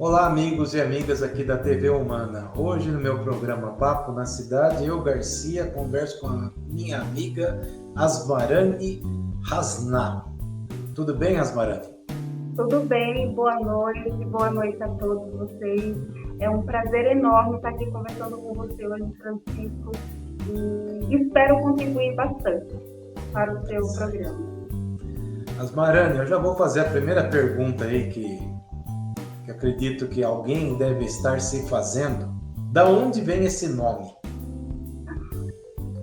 Olá, amigos e amigas aqui da TV Humana. Hoje, no meu programa Papo na Cidade, eu, Garcia, converso com a minha amiga Asmarani Hasna. Tudo bem, Asmarani? Tudo bem, boa noite a todos vocês. É um prazer enorme estar aqui conversando com você hoje, Francisco, e espero contribuir bastante para o seu programa. Asmarani, eu já vou fazer a primeira pergunta aí que acredito que alguém deve estar se fazendo. Da onde vem esse nome?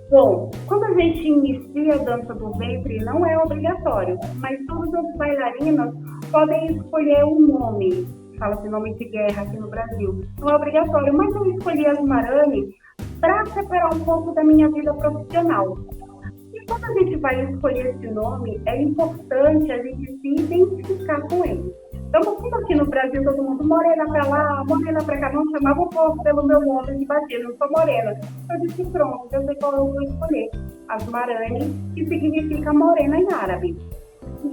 Bom, quando a gente inicia a dança do ventre, não é obrigatório, mas todas as bailarinas podem escolher um nome. Fala-se nome de guerra aqui no Brasil. Não é obrigatório, mas eu escolhi Asmarani para separar um pouco da minha vida profissional. E quando a gente vai escolher esse nome, é importante a gente se identificar com ele. Então, como aqui no Brasil todo mundo morena pra lá, morena pra cá, não chamava o povo pelo meu nome de bater, não sou morena. Eu disse, pronto, eu sei qual eu vou escolher. Asmarani, que significa morena em árabe.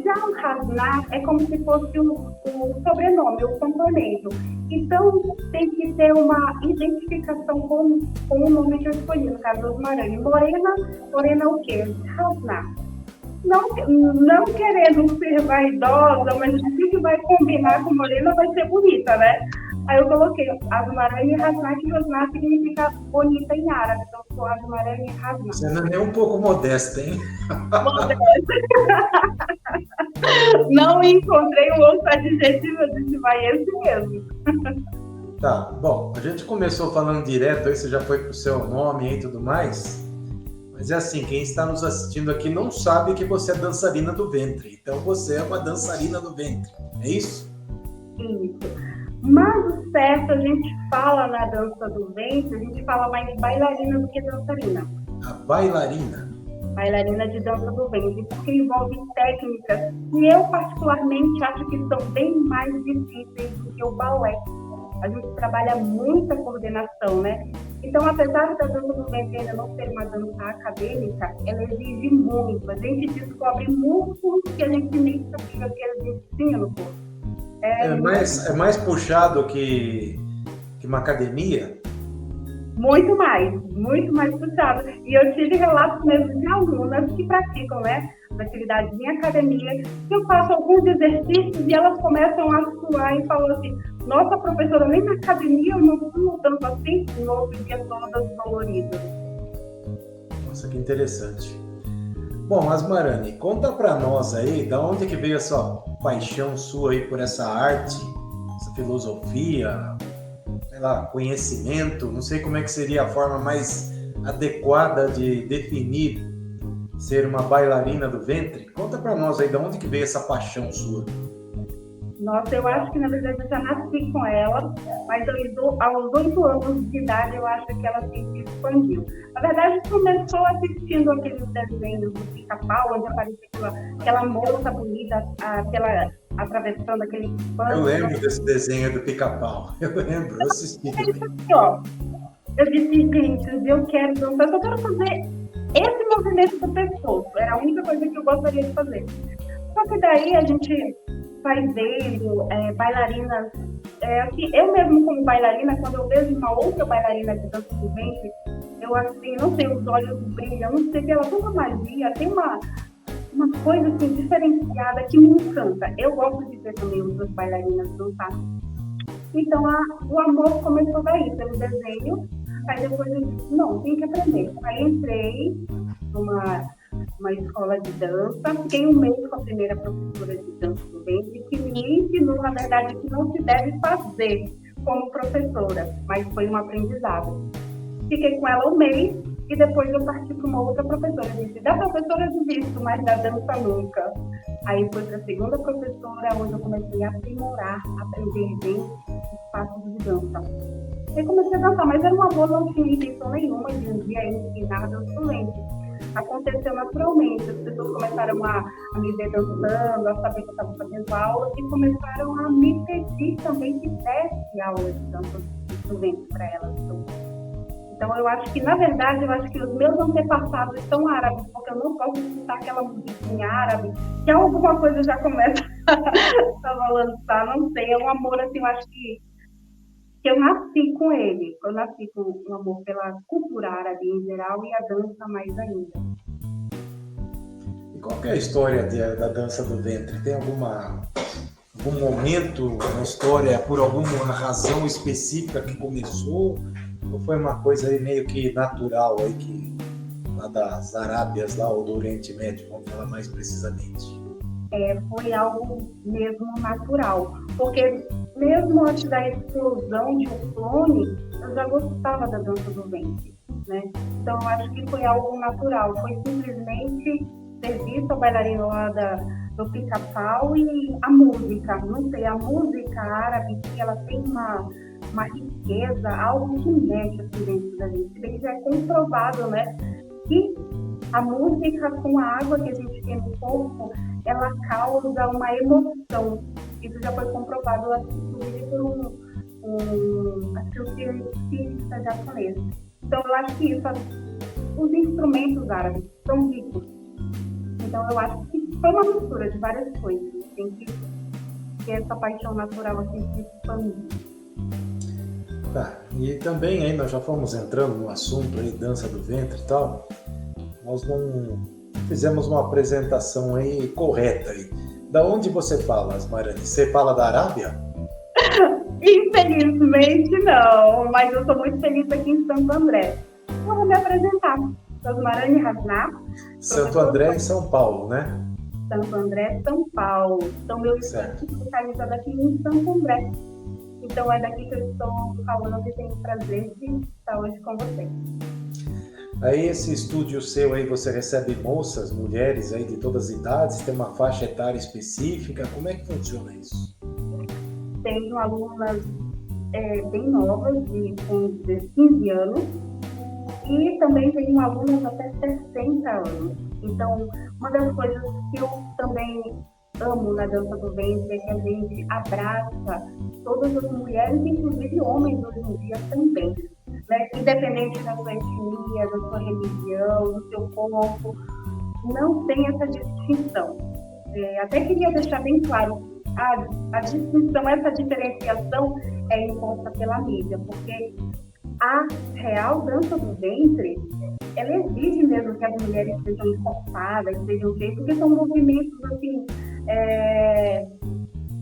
Já o Hasna é como se fosse o sobrenome, o complemento. Então, tem que ter uma identificação com o nome que eu escolhi, no caso, Asmarani. Morena o quê? Hasna. Não querendo ser vaidosa, mas o que vai combinar com morena vai ser bonita, né? Aí eu coloquei Asmarani Hasna, que Hasna significa bonita em árabe. Então, ficou Asmarani Hasna. Você não é nem um pouco modesta, hein? Modesta. Não encontrei um outro adjetivo, eu disse, vai esse mesmo. Tá, bom, a gente começou falando direto, aí você já foi pro seu nome e tudo mais. Mas é assim, quem está nos assistindo aqui não sabe que você é dançarina do ventre. Então você é uma dançarina do ventre, é isso? Isso. Mas o certo, a gente fala na dança do ventre, a gente fala mais bailarina do que dançarina. A bailarina? Bailarina de dança do ventre, porque envolve técnicas que eu particularmente acho que são bem mais difíceis do que o balé. A gente trabalha muita coordenação, né? Então, apesar da dança do ventre ainda não ser uma dança acadêmica, ela exige muito. A gente descobre músculos que a gente nem sabia que a gente tinha no corpo. É mais puxado que uma academia? Muito mais puxado. E eu tive relatos mesmo de alunas que praticam, né, atividades em academia, que eu faço alguns exercícios e elas começam a suar e falam assim, nossa, professora, nem na academia eu não fui tanto assim, no outro dia todas doloridas. Nossa, que interessante. Bom, Asmarani, conta pra nós aí, da onde que veio essa paixão sua aí por essa arte, essa filosofia, sei lá, conhecimento, não sei como é que seria a forma mais adequada de definir ser uma bailarina do ventre. Conta pra nós aí, da onde que veio essa paixão sua? Nossa, eu acho que na verdade eu já nasci com ela, mas aos 8 anos de idade eu acho que ela se expandiu. Na verdade, começou assistindo aqueles desenhos do Pica-Pau, onde aparecia aquela moça bonita, atravessando aquele pano. Eu lembro desse desenho do Pica-Pau, eu assisti. Eu disse, gente, eu quero dançar, eu só quero fazer esse movimento do pescoço, era a única coisa que eu gostaria de fazer. Só que daí a gente vai vendo bailarinas, assim, eu mesmo como bailarina, quando eu vejo uma outra bailarina de dança do ventre, eu assim, não sei, os olhos brilham, não sei, ela tem uma magia, tem uma coisa assim, diferenciada que me encanta. Eu gosto de ver também outras bailarinas dançar. Então o amor começou daí, pelo desenho, aí depois eu disse, não, tem que aprender. Aí entrei numa escola de dança, fiquei um mês com a primeira professora de dança do ventre, que me ensinou, na verdade, que não se deve fazer como professora, mas foi um aprendizado. Fiquei com ela um mês e depois eu parti para uma outra professora. Eu disse, da professora eu desisto, mas da dança nunca. Aí foi para a segunda professora, onde eu comecei a aprimorar, aprender bem os passos de dança. Aí comecei a dançar, mas era um amor, não tinha intenção nenhuma de um dia ensinar dança do ventre. Aconteceu naturalmente, as pessoas começaram a me ver dançando, a saber que eu estava fazendo aula e começaram a me pedir também que desse aula de dança do ventre para elas. Então eu acho que, na verdade, os meus antepassados são árabes, porque eu não posso escutar aquela musiquinha árabe, que alguma coisa já começa a balançar, não sei, é um amor assim, eu acho que que eu nasci com ele. Eu nasci com um amor pela cultura árabe em geral e a dança mais ainda. E qual que é a história da dança do ventre? Tem algum momento na história, por alguma razão específica que começou? Ou foi uma coisa aí meio que natural aí que lá das Arábias, lá ou do Oriente Médio, vamos falar mais precisamente? Foi algo mesmo natural, porque mesmo antes da explosão de um clone, eu já gostava da dança do ventre, né? Então eu acho que foi algo natural, foi simplesmente ter visto a bailarina lá do Pica-Pau e a música, não sei, a música árabe, que ela tem uma riqueza, algo que mexe assim dentro da gente, se bem que já é comprovado, né, que a música com a água que a gente tem no corpo, ela causa uma emoção. Isso já foi comprovado, inclusive, por um cientista japonês. Então, eu acho que os instrumentos árabes são ricos. Então, eu acho que foi uma mistura de várias coisas. Tem que ter essa paixão natural assim, se expandir. Tá, e também aí nós já fomos entrando no assunto aí, dança do ventre e tal. Nós não fizemos uma apresentação aí correta aí. Da onde você fala, Asmarani? Você fala da Arábia? Infelizmente não, mas eu sou muito feliz aqui em Santo André. Eu vou me apresentar. Asmarani Hasna. Santo André em São Paulo, né? Santo André, São Paulo. Então, meu estúdio está localizado aqui em Santo André. Então, é daqui que eu estou falando e tenho o prazer de estar hoje com vocês. Aí esse estúdio seu aí, você recebe moças, mulheres aí de todas as idades? Tem uma faixa etária específica? Como é que funciona isso? Tenho alunas bem novas, com 15 anos, e também tenho alunas até 60 anos. Então, uma das coisas que eu também amo na dança do ventre é que a gente abraça todas as mulheres, inclusive homens hoje em dia também. Né? Independente da sua etnia, da sua religião, do seu corpo, não tem essa distinção. Até queria deixar bem claro, a distinção, essa diferenciação é imposta pela mídia, porque a real dança do ventre, ela exige mesmo que as mulheres sejam encorpadas, sejam feitas, porque são movimentos assim,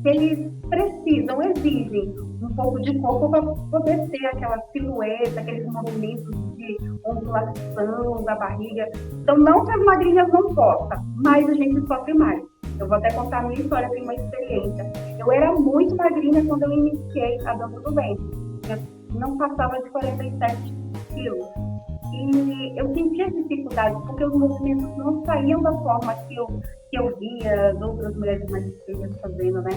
que eles precisam, exigem um pouco de corpo para poder ter aquela silhueta, aqueles movimentos de ondulação da barriga. Então, não que as magrinhas não possam, mas a gente sofre mais. Eu vou até contar a minha história, tenho uma experiência. Eu era muito magrinha quando eu iniciei a dança do ventre. Eu não passava de 47 quilos. E eu sentia dificuldade, porque os movimentos não saíam da forma que eu via as outras mulheres mais feias fazendo, né?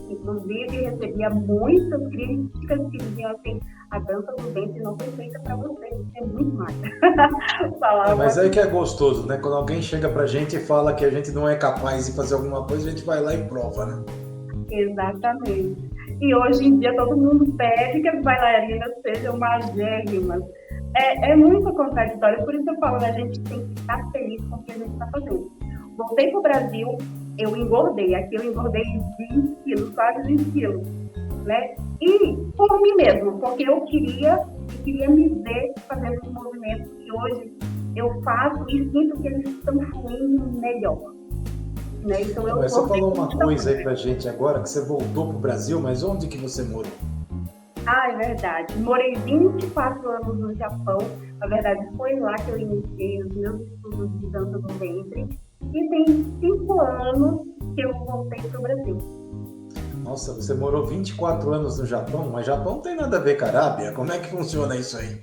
Inclusive, recebia muitas críticas que diziam assim, a dança do ventre não foi feita para você é muito magra. Mas aí que é gostoso, né? Quando alguém chega pra gente e fala que a gente não é capaz de fazer alguma coisa, a gente vai lá e prova, né? Exatamente. E hoje em dia todo mundo pede que as bailarinas sejam magérrimas. É muito contraditório, por isso eu falo, a gente tem que estar feliz com o que a gente está fazendo. Voltei para o Brasil, eu engordei. Aqui eu engordei 20 quilos, quase 20 quilos. Né? E por mim mesmo, porque eu queria me ver fazendo os movimentos que hoje eu faço e sinto que eles estão fluindo melhor. Né? Então, mas você falou uma coisa aí pra gente agora, que você voltou pro Brasil, mas onde que você morou? Ah, é verdade. Morei 24 anos no Japão. Na verdade, foi lá que eu iniciei os meus estudos de dança do ventre. E tem 5 anos que eu voltei pro Brasil. Nossa, você morou 24 anos no Japão, mas Japão não tem nada a ver com a Arábia. Como é que funciona isso aí?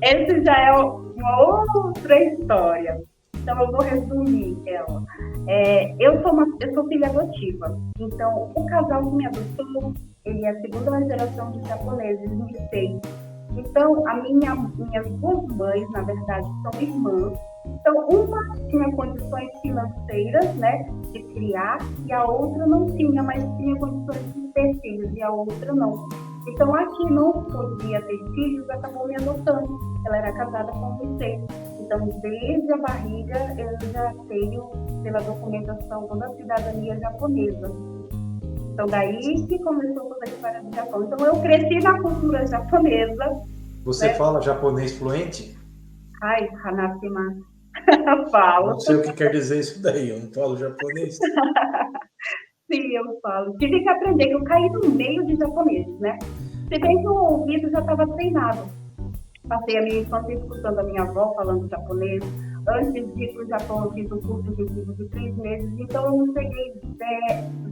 Esse já é uma outra história. Então eu vou resumir ela. Eu sou filha adotiva. Então o casal que me adotou, ele é a segunda geração de japoneses, Nisei. Então minhas duas mães, na verdade, são irmãs. Então, uma tinha condições financeiras, né, de criar, e a outra não tinha, mas tinha condições de ter filhos, e a outra não. Então, a que não podia ter filhos, acabou me adotando. Ela era casada com um Nisei. Então, desde a barriga, eu já tenho, pela documentação, toda a cidadania japonesa. Então, daí que começou toda a história do Japão. Então, eu cresci na cultura japonesa. Você né? fala japonês fluente? Ai, Hanashima. Falo. Não sei o que quer dizer isso daí, eu não falo japonês. Sim, eu falo. Tive que aprender, que eu caí no meio de japoneses, né? Se bem que o ouvido já estava treinado. Passei a minha infância escutando a minha avó falando japonês. Antes de ir para o Japão, eu fiz um curso intensivo de 3 meses, então eu não cheguei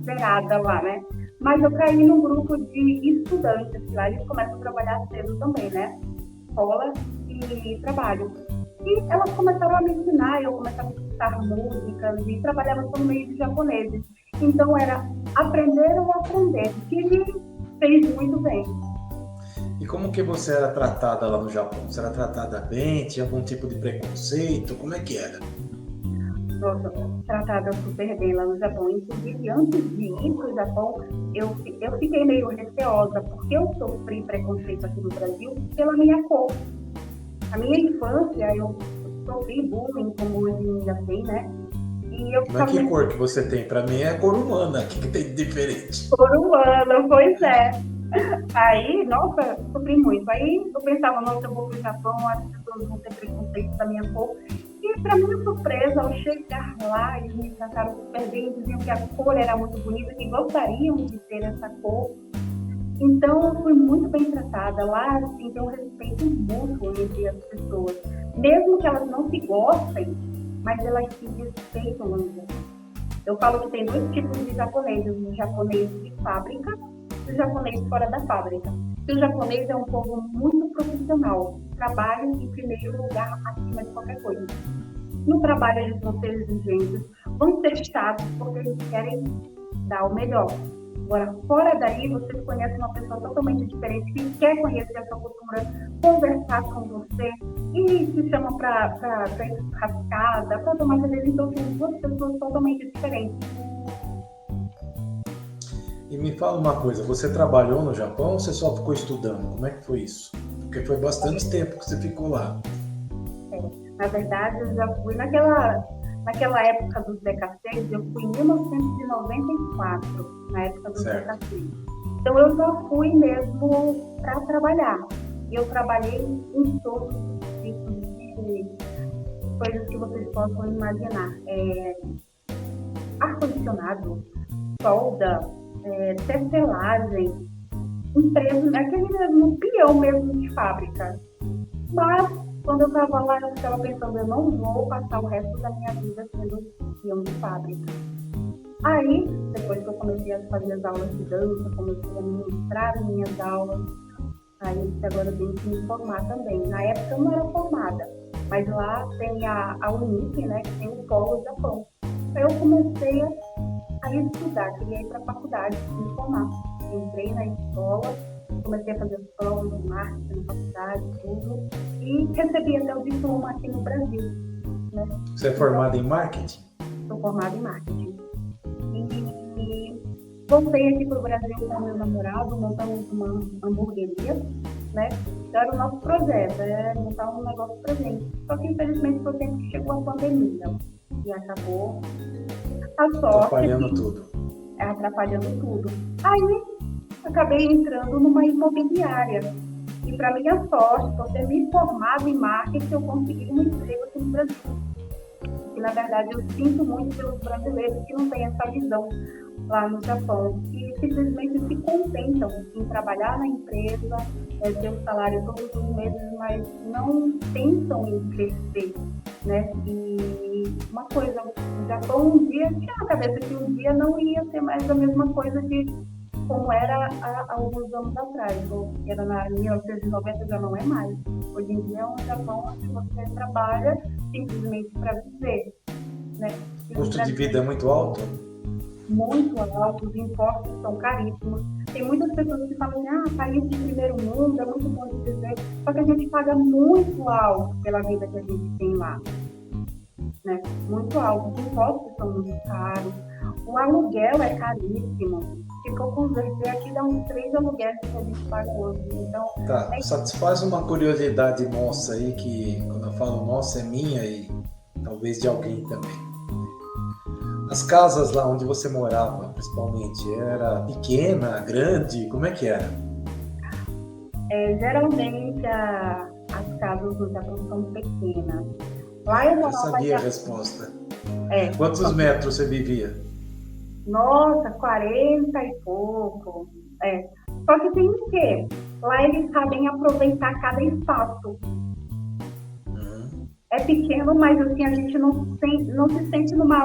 zerada lá, né? Mas eu caí num grupo de estudantes, lá eles começam a trabalhar cedo também, né? Escola e trabalho. E elas começaram a me ensinar, eu começava a escutar músicas e trabalhava no meio de japoneses. Então era aprender ou aprender, que me fez muito bem. E como que você era tratada lá no Japão? Você era tratada bem? Tinha algum tipo de preconceito? Como é que era? Nossa, tratada super bem lá no Japão. Inclusive, antes de ir para o Japão, eu fiquei meio receosa, porque eu sofri preconceito aqui no Brasil pela minha cor. A minha infância, eu sofri bullying, como hoje já sei, né? E eu Mas que cor que você tem? Para mim é a cor humana. O que tem de diferente? Cor humana, pois é. Aí, nossa, sofri muito. Aí eu pensava, nossa, eu vou pro Japão, as pessoas vão ter preconceito da minha cor. E para minha surpresa, ao chegar lá, eles me trataram super bem, diziam que a cor era muito bonita, que gostariam de ter essa cor. Então, eu fui muito bem tratada. Lá, assim, tem um respeito mútuo entre as pessoas. Mesmo que elas não se gostem, mas elas se respeitam, vamos dizer. Eu falo que tem 2 tipos de japoneses, o japonês de fábrica e o japonês fora da fábrica. E o japonês é um povo muito profissional, trabalha em primeiro lugar acima de qualquer coisa. No trabalho eles vão ser exigentes, vão ser chatos porque eles querem dar o melhor. Agora, fora daí, você conhece uma pessoa totalmente diferente que quer conhecer a sua cultura, conversar com você e te chama para ir rascada, para tomar cerveja. Então, são 2 pessoas totalmente diferentes. E me fala uma coisa, você trabalhou no Japão ou você só ficou estudando? Como é que foi isso? Porque foi bastante tempo que você ficou lá. Na verdade, eu já fui naquela época dos DK6, eu fui em 1994, na época dos DK6. Então, eu já fui mesmo para trabalhar. E eu trabalhei em todos os tipos de coisas que vocês possam imaginar. Ar-condicionado, solda, tecelagem, empresa, aquele mesmo peão mesmo de fábrica. Mas, quando eu estava lá, eu estava pensando, eu não vou passar o resto da minha vida sendo peão de fábrica. Aí, depois que eu comecei a fazer as aulas de dança, comecei a ministrar minhas aulas, aí eu disse, agora eu tenho que me formar também. Na época eu não era formada, mas lá tem a Unip, né, que tem o Polo Japão. Aí eu comecei a estudar, queria ir para a faculdade, me formar. Entrei na escola, comecei a fazer as provas de marketing na faculdade, tudo, e recebi até o diploma aqui no Brasil. Né? Você é formada em marketing? Sou formada em marketing. E voltei aqui para o Brasil com meu namorado, montamos uma hamburgueria, né? Então era o nosso projeto, montar um negócio pra gente. Só que infelizmente foi o tempo que chegou a pandemia e acabou a sorte. Atrapalhando tudo. Atrapalhando tudo. Aí acabei entrando numa imobiliária. E para minha sorte, por ter me formado em marketing, eu consegui um emprego aqui no Brasil. E na verdade eu sinto muito pelos brasileiros que não têm essa visão lá no Japão, que simplesmente se contentam em trabalhar na empresa, ter o salário todos os meses, mas não pensam em crescer, né? E uma coisa, o Japão um dia tinha na cabeça que um dia não ia ser mais a mesma coisa de como era há alguns anos atrás, ou era na 1990, já não é mais. Hoje em dia é um Japão onde você trabalha simplesmente para viver, né? O custo de vida é muito alto? Muito alto, os impostos são caríssimos. Tem muitas pessoas que falam assim, país de primeiro mundo, é muito bom de viver, só que a gente paga muito alto pela vida que a gente tem lá. Né? Muito alto, os impostos são muito caros, o aluguel é caríssimo. Se for converter aqui, dá uns 3 aluguéis que a gente paga hoje. Então, tá, satisfaz uma curiosidade nossa aí, que quando eu falo nossa é minha e talvez de alguém também. As casas lá onde você morava, principalmente, era pequena, grande? Como é que era? Geralmente as casas do Japão são pequenas. Lá eu Já morava sabia a resposta. é, Quantos metros você vivia? nossa, 40 e pouco. É. Só que tem o quê? Lá eles sabem aproveitar cada espaço. Uhum. É pequeno, mas assim, a gente não se sente numa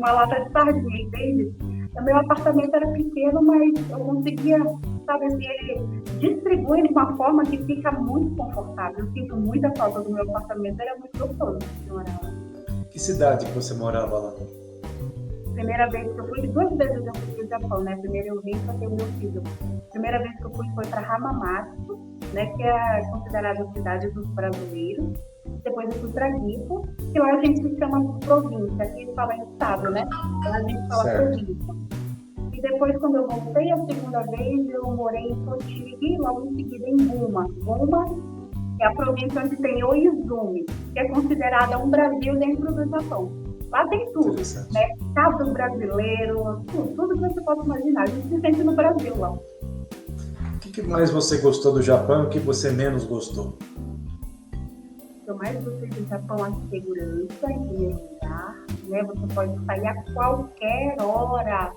lata de sardinha, entende? O meu apartamento era pequeno, mas eu conseguia, sabe assim, ele distribui de uma forma que fica muito confortável. Eu sinto muita falta do meu apartamento, era muito gostoso de morar lá. Que cidade que você morava lá? Primeira vez que eu fui, duas vezes eu fui para o Japão, né? Primeiro eu vim para ter o meu filho. Primeira vez que eu fui foi para Hamamatsu, né? Que é considerada a cidade dos brasileiros. Depois eu fui para Gifu, que lá a gente chama província, aqui fala estado, né? Lá a gente fala Certo. província. E depois, quando eu voltei a segunda vez, eu morei em Tochigi e logo em seguida em Guma. Guma é a província onde tem Oizumi, que é considerada um Brasil dentro do Japão. Lá tem tudo, né? Casa brasileiro, tudo que você possa imaginar. A gente se sente no Brasil lá. O que mais você gostou do Japão e o que você menos gostou? O que eu mais gostei do Japão é a segurança, em primeiro lugar, né? Você pode sair a qualquer hora.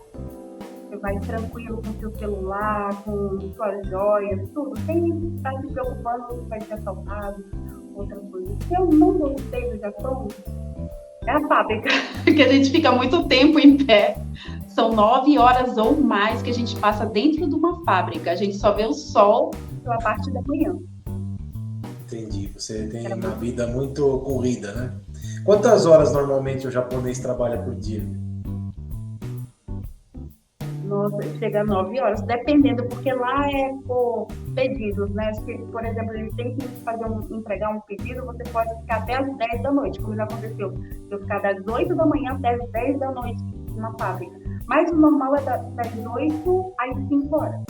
Você vai tranquilo com seu celular, com suas joias, tudo, sem estar se preocupando se vai ser assaltado, outra coisa. O que eu não gostei do Japão é a fábrica, que a gente fica muito tempo em pé. São 9 horas ou mais que a gente passa dentro de uma fábrica. A gente só vê o sol pela parte da manhã. Entendi. Você tem uma vida muito corrida, né? Quantas horas normalmente o japonês trabalha por dia? Nossa, chega a 9 horas, dependendo, porque lá é por pedidos, né? Se, por exemplo, a gente tem que entregar um pedido, você pode ficar até as 10 da noite, como já aconteceu. Eu ficar das 8 da manhã até as 10 da noite na fábrica. Mas o normal é das 8 às 5 horas.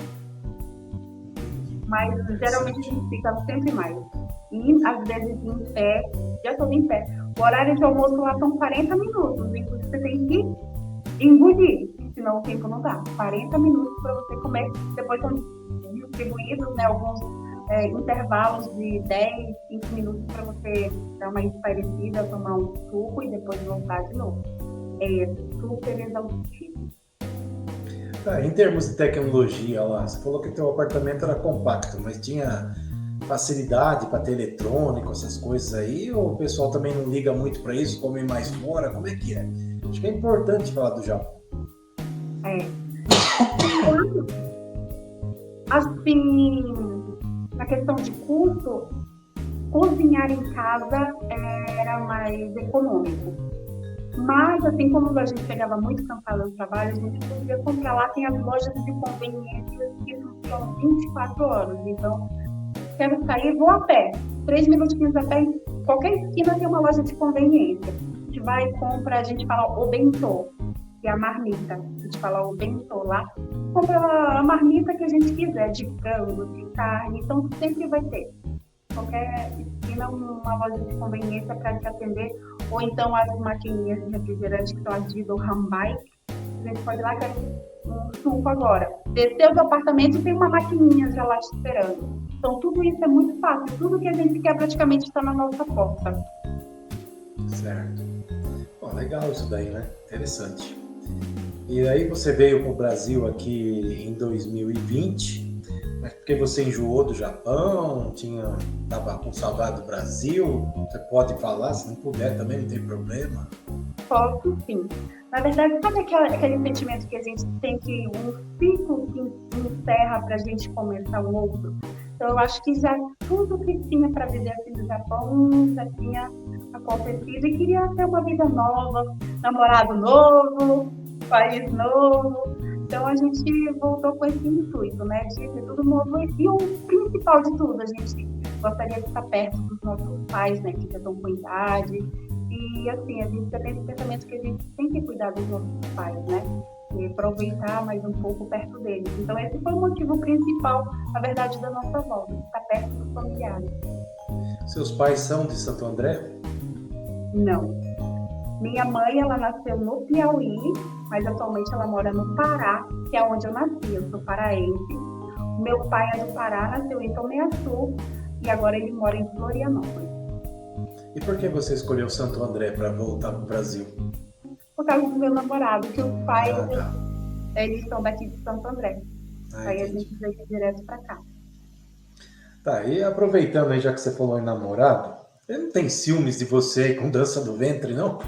Mas geralmente a gente fica sempre mais. E às vezes em pé, já estou em pé. O horário de almoço lá são 40 minutos, inclusive você tem que engolir, senão o tempo não dá. 40 minutos para você comer, depois são distribuídos, né, alguns intervalos de 10, 5 minutos para você dar uma espairecida, tomar um suco e depois voltar de novo. É super exaustivo. Em termos de tecnologia lá, você falou que teu apartamento era compacto, mas tinha facilidade para ter eletrônico, essas coisas aí, ou o pessoal também não liga muito para isso, come mais fora? Como é que é? Acho que é importante falar do Japão. Assim, na questão de custo, cozinhar em casa era mais econômico. Mas, assim como a gente chegava muito cansado do trabalho, a gente podia comprar lá, tem as lojas de conveniência que funcionam 24 horas. Então, quero sair, vou a pé. 3 minutinhos a pé, em qualquer esquina tem uma loja de conveniência. A gente vai e compra, a gente fala o bentô, que é a marmita. A gente fala o bentô lá. Compra a marmita que a gente quiser, de frango, de carne, então sempre vai ter. Qualquer esquina, uma loja de conveniência para te atender. Ou então as maquininhas de refrigerante que são as Dido Hambai. A gente pode ir lá, quer um suco agora. Desceu do apartamento, tem uma maquininha já lá te esperando. Então, tudo isso é muito fácil. Tudo que a gente quer praticamente está na nossa porta. Certo. Bom, legal isso daí, né? Interessante. E aí você veio para o Brasil aqui em 2020, mas porque você enjoou do Japão, estava com saudade do Brasil, você pode falar, se não puder também, não tem problema. Posso sim. Na verdade, sabe aquele sentimento que a gente tem que um ciclo se encerra para a gente começar um outro? Então, eu acho que já tudo que tinha para viver assim do Japão já tinha acontecido e queria ter uma vida nova, namorado novo, país novo. Então, a gente voltou com esse intuito, né, de ter tudo novo. E o principal de tudo, a gente gostaria de estar perto dos nossos pais, né, que já estão com idade. E, assim, a gente já tem esse pensamento que a gente tem que cuidar dos nossos pais, né? E aproveitar mais um pouco perto deles. Então, esse foi o motivo principal, na verdade, da nossa volta, estar perto dos familiares. Seus pais são de Santo André? Não. Minha mãe, ela nasceu no Piauí, mas atualmente ela mora no Pará, que é onde eu nasci, eu sou paraense. Meu pai é do Pará, nasceu em Tomeaçu, e agora ele mora em Florianópolis. E por que você escolheu Santo André para voltar para o Brasil? Por causa do meu namorado, que os pais, Tá. eles são daqui de Santo André. Aí a Entendi. gente veio direto para cá. Tá, e aproveitando aí, já que você falou em namorado, ele não tem ciúmes de você aí com dança do ventre, não?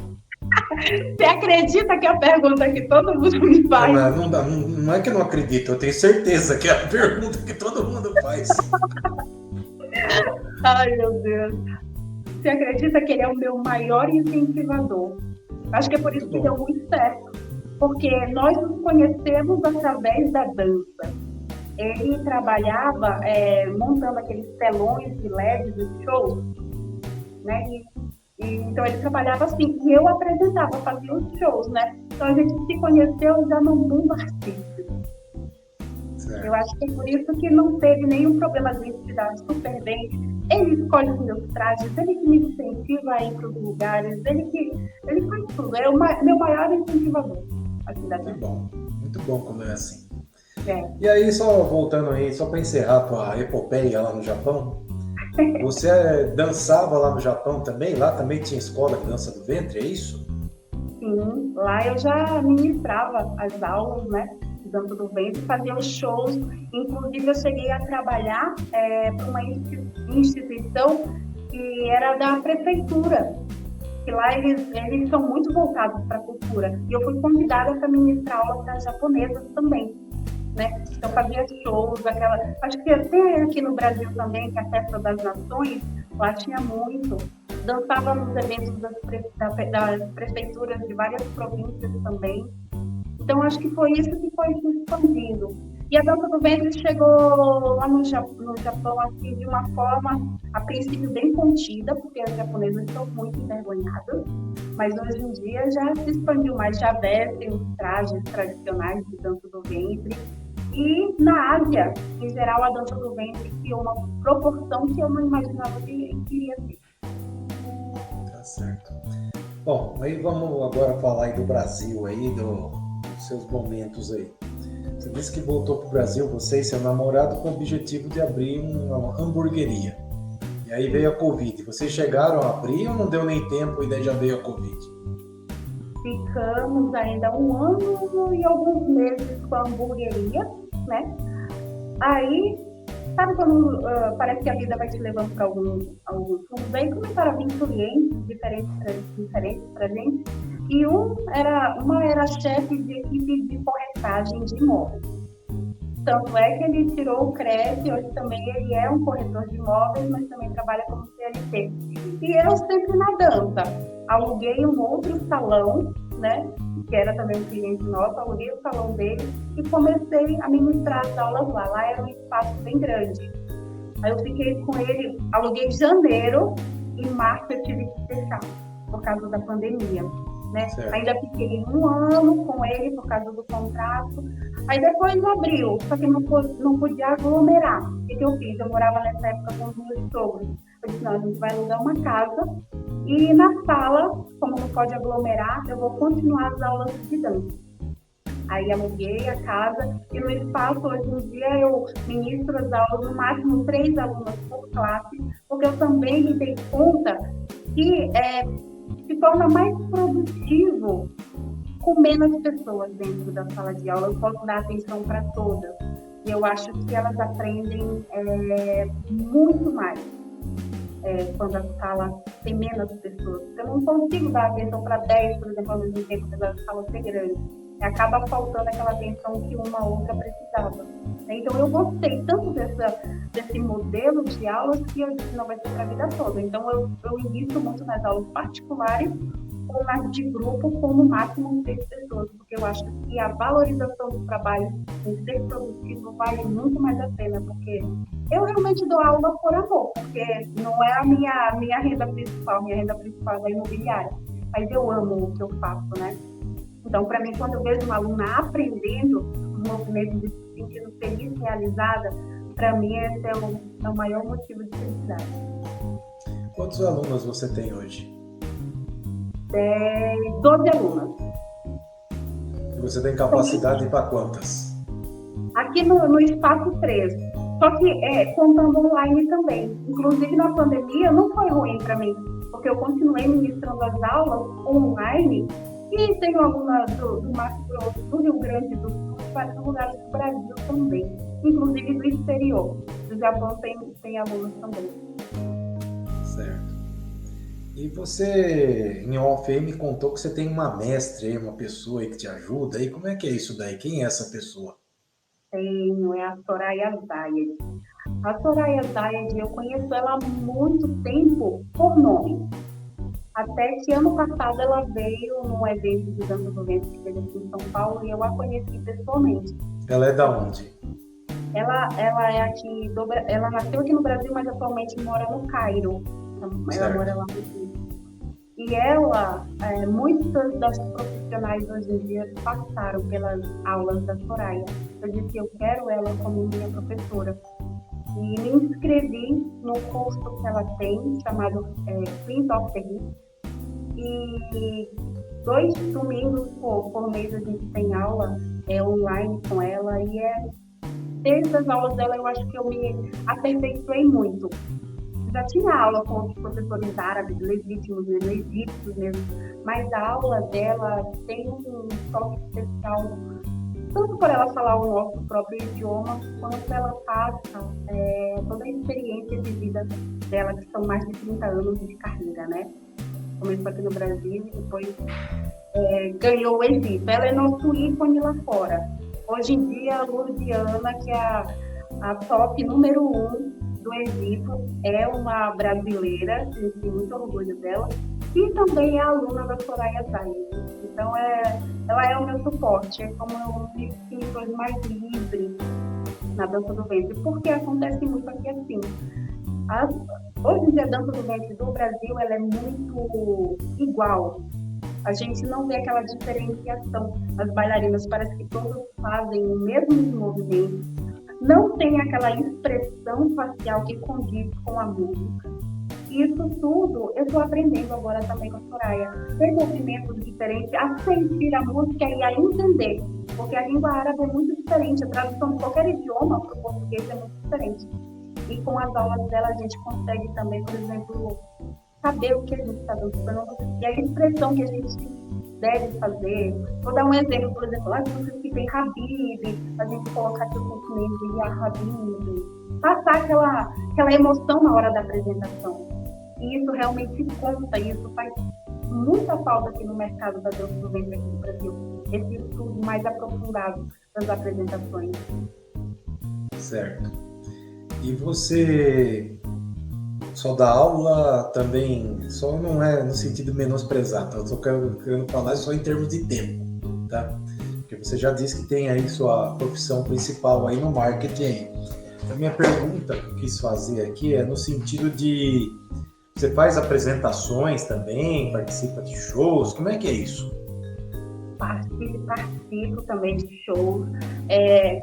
Você acredita que é a pergunta que todo mundo me faz? Não é que eu não acredito, eu tenho certeza que é a pergunta que todo mundo faz. Ai, meu Deus. Você acredita que ele é o meu maior incentivador? Acho que é por isso que deu muito certo. Porque nós nos conhecemos através da dança. Ele trabalhava montando aqueles telões de LED de shows, né? Então ele trabalhava assim, e eu apresentava, fazia os shows, né? Então a gente se conheceu já no mundo artístico. Certo. Eu acho que é por isso que não teve nenhum problema de se dar super bem. Ele escolhe os meus trajes, ele que me incentiva a ir para os lugares, ele faz tudo. É o meu maior incentivador aqui da vida. Muito bom quando é assim. E aí, só voltando aí, só para encerrar a tua epopeia lá no Japão, você dançava lá no Japão também? Lá também tinha escola de dança do ventre, é isso? Sim, lá eu já ministrava as aulas, né, de dança do ventre, fazia os shows. Inclusive eu cheguei a trabalhar para uma instituição que era da prefeitura, que lá eles são muito voltados para a cultura. E eu fui convidada para ministrar aula para japonesas também. Né? Então fazia shows, acho que até aqui no Brasil também, que é a Festa das Nações, lá tinha muito. Dançava nos eventos das prefeituras de várias províncias também. Então acho que foi isso que foi se expandindo. E a dança do ventre chegou lá no Japão assim, de uma forma, a princípio, bem contida, porque as japonesas são muito envergonhadas, mas hoje em dia já se expandiu mais, já vestem os trajes tradicionais de dança do ventre. E na Ásia, em geral, a dança do ventre criou uma proporção que eu não imaginava que iria ter. Tá certo. Bom, aí vamos agora falar aí do Brasil, aí, dos seus momentos aí. Você disse que voltou para o Brasil, você e seu namorado, com o objetivo de abrir uma hamburgueria. E aí veio a Covid. Vocês chegaram a abrir ou não deu nem tempo e daí já veio a Covid? Ficamos ainda 1 ano e alguns meses com a hamburgueria, né? Aí, sabe quando parece que a vida vai te levando para alguns rumos? Aí começaram a vir clientes diferentes para a gente. E uma era chefe de equipe de corretagem de imóveis. Tanto é que ele tirou o CREF, hoje também ele é um corretor de imóveis, mas também trabalha como CLT. E eu sempre na dança. Aluguei um outro salão, né, que era também um cliente nosso, aluguei o salão dele e comecei a ministrar as aulas lá. Lá era um espaço bem grande. Aí eu fiquei com ele, aluguei em janeiro e em março eu tive que fechar por causa da pandemia. Né? Ainda fiquei 1 ano com ele por causa do contrato. Aí depois abriu, só que não podia aglomerar. O que eu fiz? Eu morava nessa época com os meus sogros. Eu disse, não, a gente vai alugar uma casa e na sala, como não pode aglomerar, eu vou continuar as aulas de dança. Aí aluguei a casa e no espaço, hoje em dia, eu ministro as aulas, no máximo 3 alunas por classe, porque eu também me dei conta que se torna mais produtivo com menos pessoas dentro da sala de aula. Eu posso dar atenção para todas. E eu acho que elas aprendem muito mais quando a sala tem menos pessoas. Eu não consigo dar atenção para 10, por exemplo, ao mesmo tempo, apesar da sala ser grande. Acaba faltando aquela atenção que uma outra precisava. Então, eu gostei tanto desse modelo de aulas que eu disse, não vai ser para a vida toda. Então, eu invisto muito nas aulas particulares ou nas de grupo com no máximo 6 pessoas, porque eu acho que a valorização do trabalho em ser produtivo vale muito mais a pena, porque eu realmente dou aula por amor, porque não é a minha renda principal é da imobiliária, mas eu amo o que eu faço, né? Então, para mim, quando eu vejo uma aluna aprendendo os movimentos e se sentindo feliz, realizada, para mim esse é o maior motivo de felicidade. Quantos alunos você tem hoje? 12 alunas. E você tem capacidade para quantas? Aqui no espaço 3. Só que contando online também. Inclusive na pandemia não foi ruim para mim, porque eu continuei ministrando as aulas online e tenho alunas do Mato Grosso, do Rio Grande do Sul, vários lugares do Brasil também, inclusive do exterior. Do Japão tem alunos também. Certo. E você, em off, aí, me contou que você tem uma mestre aí, uma pessoa aí que te ajuda. E como é que é isso daí? Quem é essa pessoa? Tenho, é a Soraya Zayed. A Soraya Zayed, eu conheço ela há muito tempo por nome. Até que ano passado ela veio num evento de dança do ventre que teve aqui em São Paulo e eu a conheci pessoalmente. Ela é da onde? Ela é aqui, ela nasceu aqui no Brasil, mas atualmente mora no Cairo. Ela mora lá no Rio. E ela, muitas das profissionais hoje em dia passaram pelas aulas da Soraya. Eu disse que eu quero ela como minha professora. E me inscrevi no curso que ela tem, chamado Queens of the Hip. E 2 domingos por mês a gente tem aula online com ela. E desde as aulas dela eu acho que eu me aperfeiçoei muito. Já tinha aula com outros professores árabes, legítimos mesmo, mas a aula dela tem um toque especial, tanto por ela falar o nosso próprio idioma, quanto ela passa toda a experiência de vida dela, que são mais de 30 anos de carreira, né? Começou aqui no Brasil e depois ganhou o Egito. Ela é nosso ícone lá fora. Hoje em dia, a Lourdiana, que é a top número 1 do Egito, é uma brasileira, a gente tem muito orgulho dela, e também é aluna da Soraya Zayed. Então, ela é o meu suporte, é como eu me sinto mais livre na dança do ventre, porque acontece muito aqui assim. Hoje em dia, a dança do ventre do Brasil, ela é muito igual. A gente não vê aquela diferenciação. As bailarinas parece que todas fazem o mesmo movimento. Não tem aquela expressão facial que condiz com a música. Isso tudo eu estou aprendendo agora também com a Soraya. Ter movimentos diferentes, a sentir a música e a entender. Porque a língua árabe é muito diferente. A tradução de qualquer idioma para o português é muito diferente. E com as aulas dela a gente consegue também, por exemplo, saber o que a gente está dançando e a expressão que a gente deve fazer. Vou dar um exemplo, por exemplo, as músicas que tem Habib, a gente colocar aqui o sentimento de Habib, passar aquela emoção na hora da apresentação. E isso realmente conta, e isso faz muita falta aqui no mercado da dança do ventre aqui no Brasil. Esse estudo mais aprofundado das apresentações. Certo. E você só dá aula também, só não é no sentido menosprezado, eu estou querendo falar só em termos de tempo, tá? Porque você já disse que tem aí sua profissão principal aí no marketing. A minha pergunta que eu quis fazer aqui é no sentido de, você faz apresentações também, participa de shows, como é que é isso? Participo também de shows.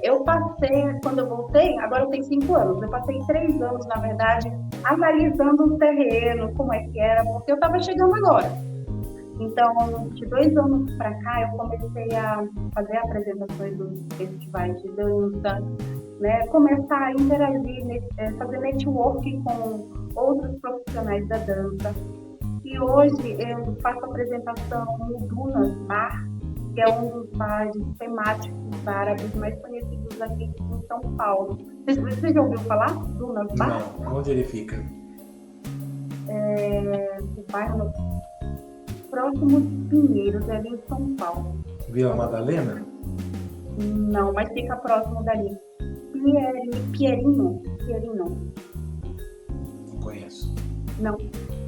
Eu passei, quando eu voltei, agora eu tenho 5 anos, eu passei 3 anos, na verdade, analisando o terreno, como é que era, porque eu estava chegando agora. Então, de 2 anos para cá, eu comecei a fazer apresentações dos festivais de dança, né? Começar a interagir, fazer networking com outros profissionais da dança. E hoje eu faço apresentação no Dunas Bar, que é um dos bares temáticos árabes mais conhecidos aqui em São Paulo. Você já ouviu falar? Dunas Bar? Não, onde ele fica? O bairro próximo de Pinheiros, ali em São Paulo. Vila Madalena? Não, mas fica próximo dali. Pierino. Não conheço. Não.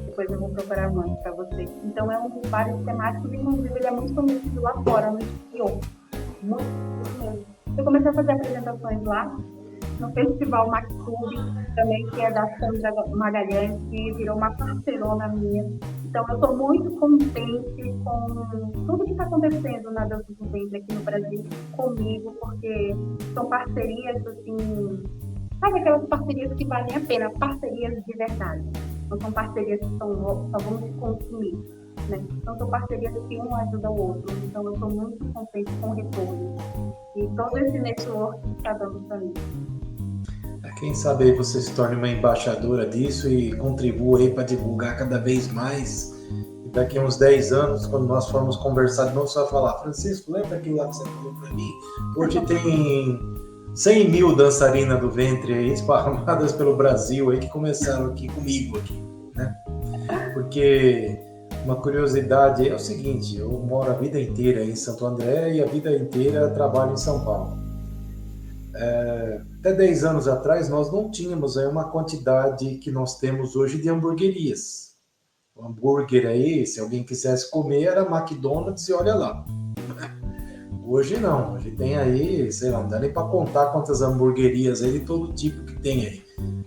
Depois eu vou procurar mais para você. Então é um dos bares temáticos, inclusive ele é muito conhecido lá fora, no exterior. Muito mesmo. Eu comecei a fazer apresentações lá, no Festival Mactube, também, que é da Sandra Magalhães, que virou uma parceirona minha. Então eu estou muito contente com tudo que está acontecendo na dança do ventre aqui no Brasil comigo, porque são parcerias, assim, sabe aquelas parcerias que valem a pena, parcerias de verdade. Não são parcerias que só vão se consumir. né? Então, são parcerias que um ajuda o outro. Então, eu estou muito contente com o retorno. E todo esse network que está dando para mim. Quem sabe aí você se torne uma embaixadora disso e contribua aí para divulgar cada vez mais. E daqui a uns 10 anos, quando nós formos conversar, não só falar, Francisco, lembra aquilo lá que você falou para mim? Hoje tem 100 mil dançarinas do ventre aí, esparramadas pelo Brasil aí, que começaram aqui comigo aqui, né? Porque uma curiosidade é o seguinte, eu moro a vida inteira em Santo André e a vida inteira trabalho em São Paulo. Até 10 anos atrás, nós não tínhamos aí uma quantidade que nós temos hoje de hamburguerias. O hambúrguer aí, se alguém quisesse comer, era McDonald's e olha lá. Hoje não, hoje tem aí, sei lá, não dá nem para contar quantas hamburguerias aí de todo tipo que tem aí.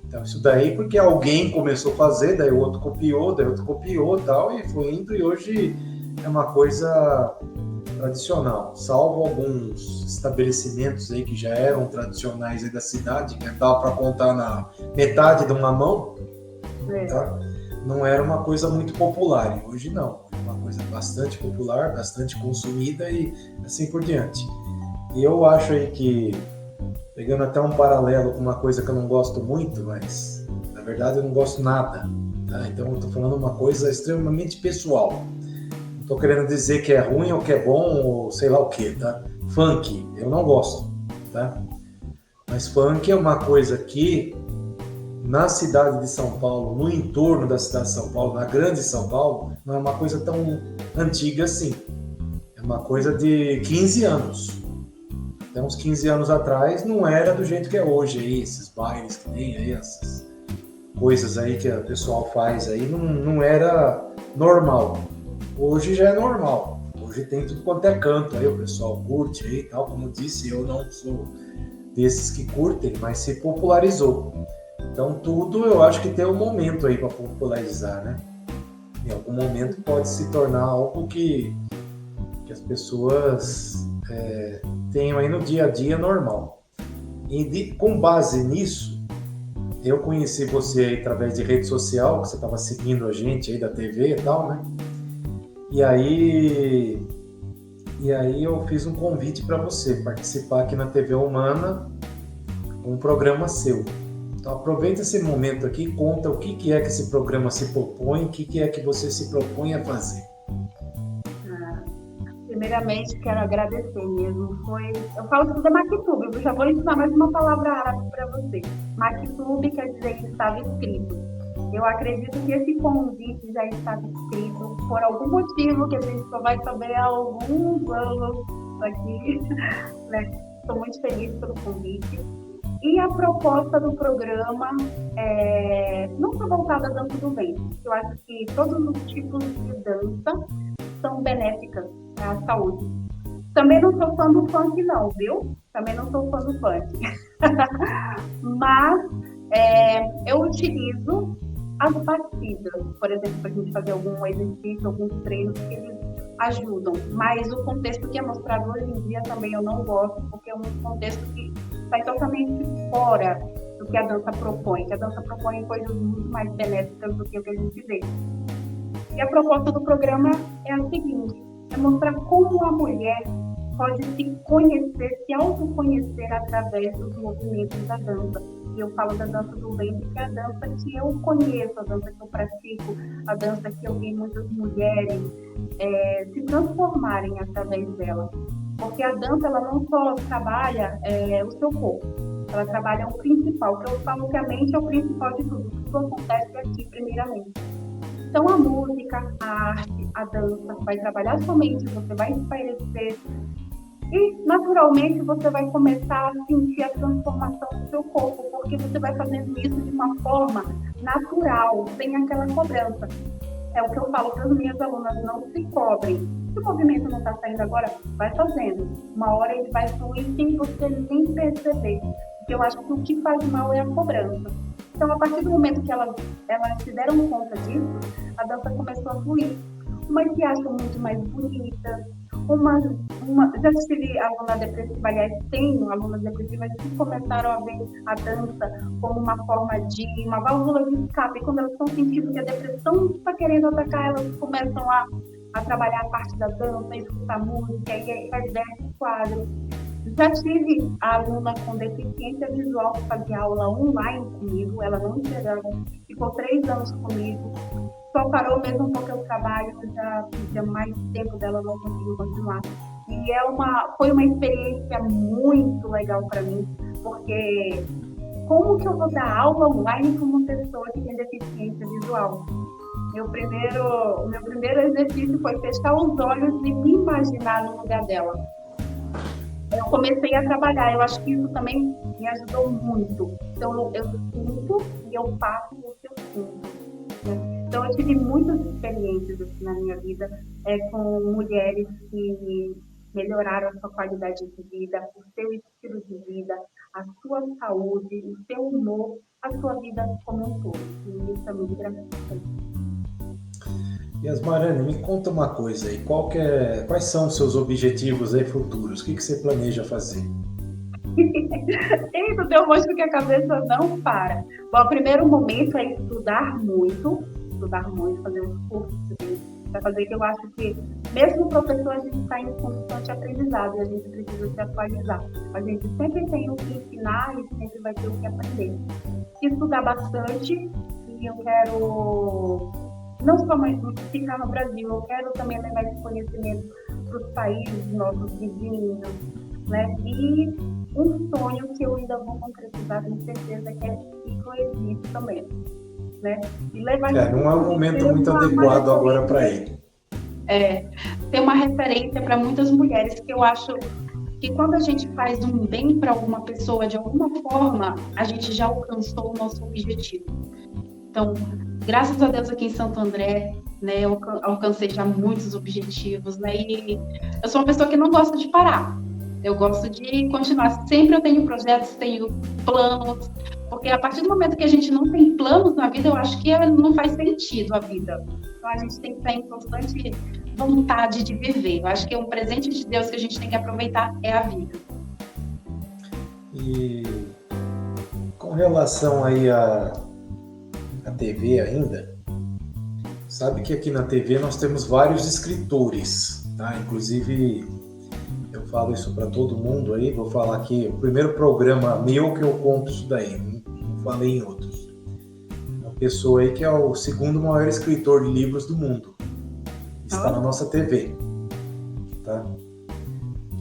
Então isso daí porque alguém começou a fazer, daí o outro copiou, e tal, e foi indo, e hoje é uma coisa tradicional, salvo alguns estabelecimentos aí que já eram tradicionais aí da cidade, que dava para contar na metade de uma mão, tá? Não era uma coisa muito popular, e hoje não, é uma coisa bastante popular, bastante consumida e assim por diante. E eu acho aí que, pegando até um paralelo com uma coisa que eu não gosto muito, mas na verdade eu não gosto nada, tá? Então eu tô falando uma coisa extremamente pessoal. Não tô querendo dizer que é ruim ou que é bom ou sei lá o que, tá? Funk, eu não gosto, tá? Mas funk é uma coisa que na cidade de São Paulo, no entorno da cidade de São Paulo, na grande São Paulo, não é uma coisa tão antiga assim. É uma coisa de 15 anos. Até uns 15 anos atrás não era do jeito que é hoje aí, esses bailes que tem aí, essas coisas aí que o pessoal faz aí, não era normal. Hoje já é normal. Hoje tem tudo quanto é canto aí, o pessoal curte aí e tal. Como disse, eu não sou desses que curtem, mas se popularizou. Então tudo eu acho que tem um momento aí para popularizar, né? Em algum momento pode se tornar algo que as pessoas tenham aí no dia a dia normal. E com base nisso, eu conheci você aí através de rede social, que você estava seguindo a gente aí da TV e tal, né? E aí eu fiz um convite para você participar aqui na TV Humana, um programa seu. Então aproveita esse momento aqui e conta o que é que esse programa se propõe, o que é que você se propõe a fazer. Primeiramente, quero agradecer mesmo. Eu falo tudo é Maktub, eu já vou ensinar mais uma palavra árabe para você. Maktub quer dizer que estava escrito. Eu acredito que esse convite já estava escrito por algum motivo que a gente só vai saber há alguns anos aqui. Estou muito feliz pelo convite. E a proposta do programa não foi voltada à dança do ventre. Eu acho que todos os tipos de dança são benéficas à saúde. Também não sou fã do funk não, viu? Também não sou fã do funk. Mas eu utilizo as batidas, por exemplo, para a gente fazer algum exercício, alguns treinos que eles ajudam. Mas o contexto que é mostrado hoje em dia também eu não gosto, porque é um contexto que sai totalmente fora do que a dança propõe. Que a dança propõe coisas muito mais benéficas do que o que a gente vê. E a proposta do programa é a seguinte, é mostrar como a mulher pode se conhecer, se autoconhecer através dos movimentos da dança. E eu falo da dança do ventre, que é a dança que eu conheço, a dança que eu pratico, a dança que eu vi muitas mulheres se transformarem através dela. Porque a dança, ela não só trabalha o seu corpo, ela trabalha o principal, que eu falo que a mente é o principal de tudo. Tudo acontece aqui, primeiramente. Então, a música, a arte, a dança vai trabalhar sua mente, você vai espairecer e, naturalmente, você vai começar a sentir a transformação do seu corpo, porque você vai fazendo isso de uma forma natural, sem aquela cobrança. É o que eu falo para as minhas alunas, não se cobrem. Se o movimento não está saindo agora, vai fazendo. Uma hora ele vai fluir sem você nem perceber. Porque eu acho que o que faz mal é a cobrança. Então, a partir do momento que elas se deram conta disso, a dança começou a fluir. Umas se acham muito mais bonitas, já tive aluna depressiva, aliás, tenho alunas depressivas que começaram a ver a dança como uma forma de, uma válvula de escape. Quando elas estão sentindo que a depressão está querendo atacar, elas começam a a trabalhar a parte da dança, escutar música, e exerce quadros. Já tive a aluna com deficiência visual que fazia aula online comigo, ela não enxergava, ficou 3 anos comigo, só parou mesmo porque o trabalho já pedia mais tempo dela, não conseguiu continuar. E foi uma experiência muito legal para mim, porque como que eu vou dar aula online com uma pessoa que tem deficiência visual? O meu primeiro exercício foi fechar os olhos e me imaginar no lugar dela. Eu comecei a trabalhar, eu acho que isso também me ajudou muito. Então, eu sinto e eu faço o que eu sinto. Né? Então, eu tive muitas experiências assim, na minha vida com mulheres que melhoraram a sua qualidade de vida, o seu estilo de vida, a sua saúde, o seu humor, a sua vida como um todo. E isso é muito gratificante. Yasmarani, me conta uma coisa aí, quais são os seus objetivos aí futuros? O que você planeja fazer? Eita, deu um que a cabeça não para. Bom, o primeiro momento é estudar muito, fazer os cursos para fazer, que eu acho que, mesmo professor, a gente está em constante aprendizado e a gente precisa se atualizar. A gente sempre tem o que ensinar e sempre vai ter o que aprender. Estudar bastante, e eu quero não só mais ficar no Brasil, eu quero também levar esse conhecimento para os países, nossos vizinhos, né? E um sonho que eu ainda vou concretizar, tenho certeza, que é ir para o Egito também, né? E levar não é um momento muito adequado agora para ir. Ter uma referência para muitas mulheres, que eu acho que quando a gente faz um bem para alguma pessoa, de alguma forma, a gente já alcançou o nosso objetivo. Então, graças a Deus aqui em Santo André, né, eu alcancei já muitos objetivos, né, e eu sou uma pessoa que não gosta de parar, eu gosto de continuar, sempre eu tenho projetos, tenho planos, porque a partir do momento que a gente não tem planos na vida, eu acho que não faz sentido a vida, então a gente tem que estar em constante vontade de viver, eu acho que um presente de Deus que a gente tem que aproveitar é a vida. E com relação aí a TV ainda, sabe que aqui na TV nós temos vários escritores, tá? Inclusive, eu falo isso para todo mundo aí, vou falar aqui, o primeiro programa meu que eu conto isso daí, não falei em outros. Uma pessoa aí que é o segundo maior escritor de livros do mundo, está na nossa TV, tá?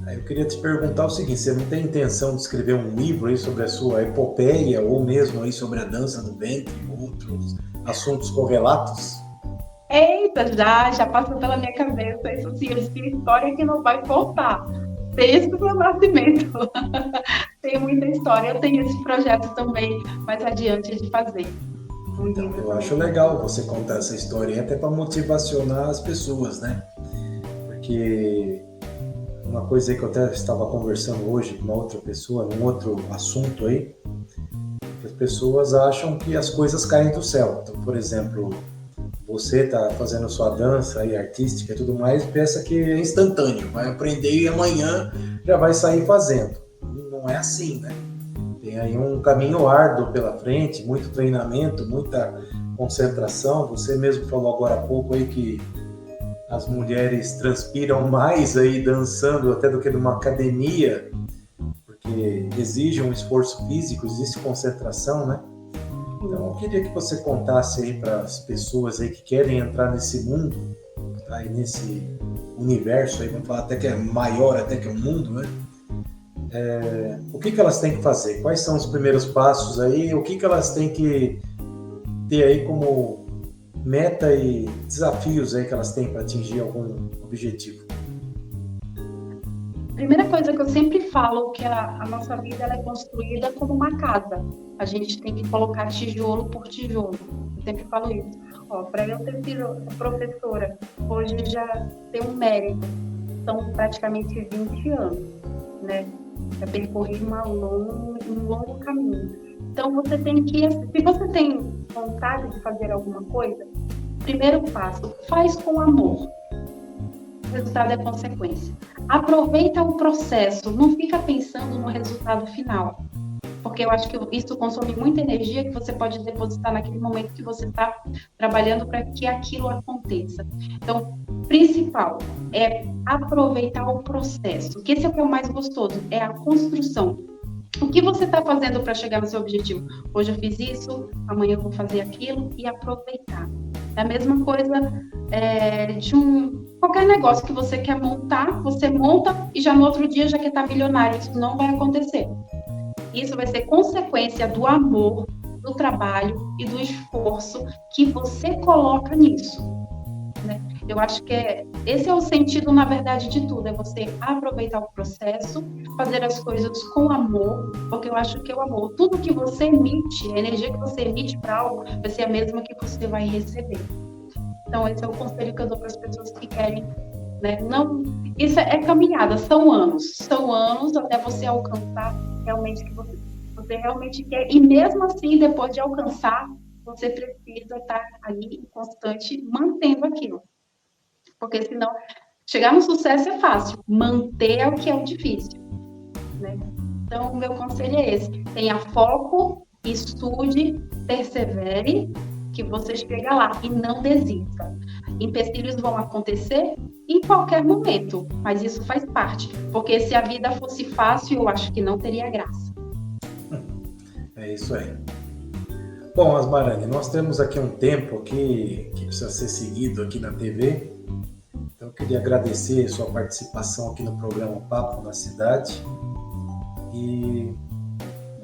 Aí eu queria te perguntar o seguinte, você não tem intenção de escrever um livro aí sobre a sua epopeia, ou mesmo aí sobre a dança do ventre, outros assuntos correlatos? Eita, já passou pela minha cabeça, isso sim, história que não vai faltar, desde o meu nascimento. Tem muita história, eu tenho esse projeto também, mais adiante de fazer. Então, eu acho legal você contar essa história, até para motivacionar as pessoas, né? Porque uma coisa aí que eu até estava conversando hoje com uma outra pessoa, num outro assunto aí, que as pessoas acham que as coisas caem do céu. Então, por exemplo, você está fazendo sua dança aí, artística e tudo mais, pensa que é instantâneo, vai aprender e amanhã já vai sair fazendo. Não é assim, né? Tem aí um caminho árduo pela frente, muito treinamento, muita concentração. Você mesmo falou agora há pouco aí que as mulheres transpiram mais aí dançando até do que numa academia, porque exige um esforço físico, existe concentração, né? Então eu queria que você contasse aí para as pessoas aí que querem entrar nesse mundo, aí nesse universo aí, vamos falar até que é maior até que o mundo, né? O que elas têm que fazer? Quais são os primeiros passos aí? O que elas têm que ter aí como meta e desafios aí que elas têm para atingir algum objetivo? Primeira coisa que eu sempre falo, que a nossa vida ela é construída como uma casa. A gente tem que colocar tijolo por tijolo. Eu sempre falo isso. Para eu ter sido professora, hoje já tem um mérito. São praticamente 20 anos, né? Já percorri um longo caminho. Então, você tem que, se você tem vontade de fazer alguma coisa, primeiro passo, faz com amor. O resultado é consequência. Aproveita o processo, não fica pensando no resultado final. Porque eu acho que isso consome muita energia que você pode depositar naquele momento que você está trabalhando para que aquilo aconteça. Então, principal é aproveitar o processo, que esse é o que é o mais gostoso, é a construção. O que você está fazendo para chegar no seu objetivo? Hoje eu fiz isso, amanhã eu vou fazer aquilo e aproveitar. É a mesma coisa de qualquer negócio que você quer montar, você monta e já no outro dia já quer estar milionário. Isso não vai acontecer. Isso vai ser consequência do amor, do trabalho e do esforço que você coloca nisso, né? Eu acho que esse é o sentido, na verdade, de tudo, é você aproveitar o processo, fazer as coisas com amor, porque eu acho que o amor, tudo que você emite, a energia que você emite para algo, vai ser a mesma que você vai receber. Então, esse é o conselho que eu dou para as pessoas que querem, né? Não, isso é caminhada, são anos até você alcançar realmente o que você realmente quer, e mesmo assim, depois de alcançar, você precisa estar ali constante, mantendo aquilo. Porque senão, chegar no sucesso é fácil, manter é o que é o difícil, né? Então, o meu conselho é esse: tenha foco, estude, persevere, que você chega lá e não desista. Empecilhos vão acontecer em qualquer momento, mas isso faz parte, porque se a vida fosse fácil, eu acho que não teria graça. É isso aí. Bom, Asmarani, nós temos aqui um tempo que precisa ser seguido aqui na TV. Então, eu queria agradecer a sua participação aqui no programa Papo na Cidade. E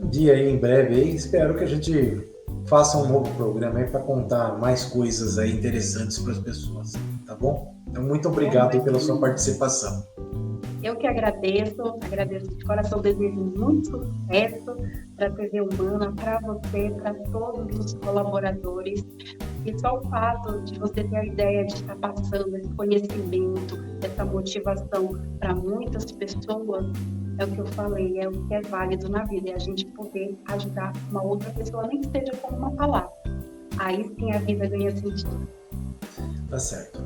um dia aí, em breve, aí, espero que a gente faça um novo programa aí para contar mais coisas aí interessantes para as pessoas, tá bom? Então, muito obrigado pela sua participação. Eu que agradeço de coração, desejo muito sucesso para a TV Humana, para você, para todos os colaboradores. E só o fato de você ter a ideia de estar passando esse conhecimento, essa motivação para muitas pessoas, é o que eu falei, é o que é válido na vida, é a gente poder ajudar uma outra pessoa, nem que seja com uma palavra. Aí sim a vida ganha sentido. Tá certo.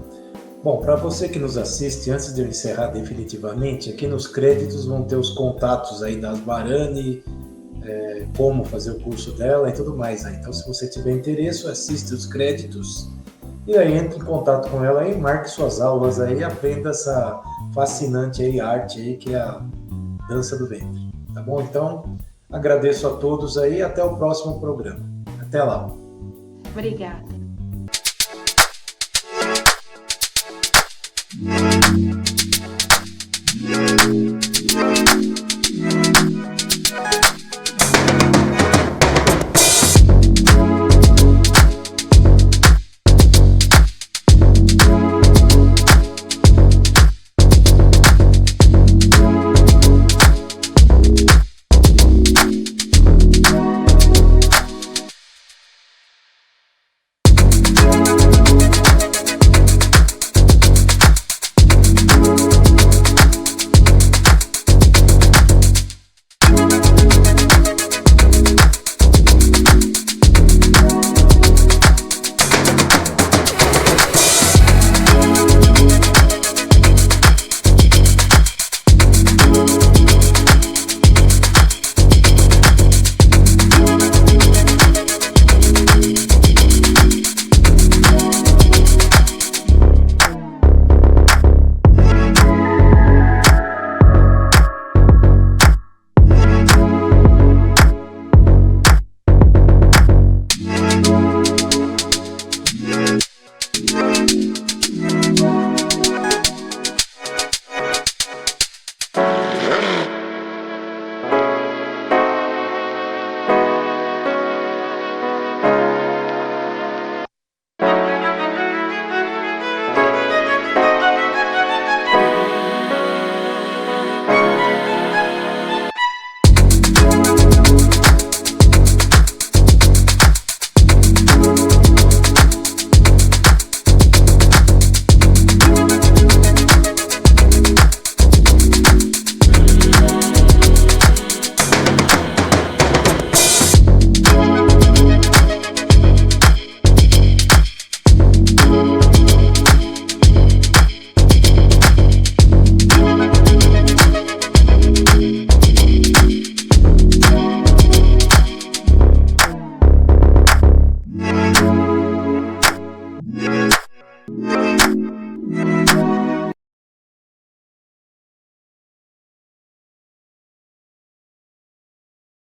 Bom, para você que nos assiste, antes de eu encerrar definitivamente, aqui nos créditos vão ter os contatos aí da Asmarani, como fazer o curso dela e tudo mais. Né? Então, se você tiver interesse, assiste os créditos e aí entre em contato com ela e marque suas aulas aí e aprenda essa fascinante aí arte aí que é a dança do ventre. Tá bom? Então, agradeço a todos aí e até o próximo programa. Até lá. Obrigada.